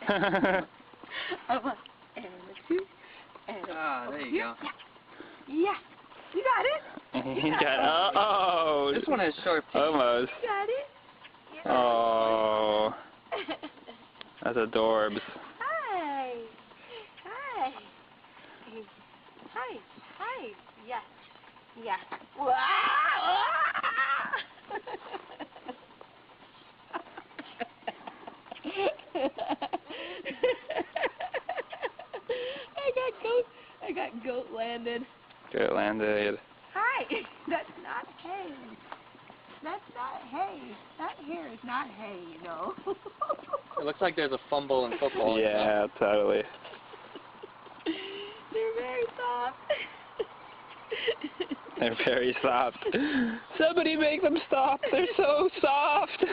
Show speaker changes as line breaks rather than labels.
One, and two, and
there you go.
Yeah, you got it.
You got oh.
This one has sharp teeth.
Almost.
You got it.
Oh. That's adorbs.
Hi. Hi. Hi. Hi. Yes. Yes. Wow. I got goat landed.
Goat landed.
Hi. That's not hay. That's not hay. That hair is not hay, you know.
It looks like there's a fumble in football.
Yeah, totally.
They're very soft.
They're very soft. Somebody make them stop. They're so soft.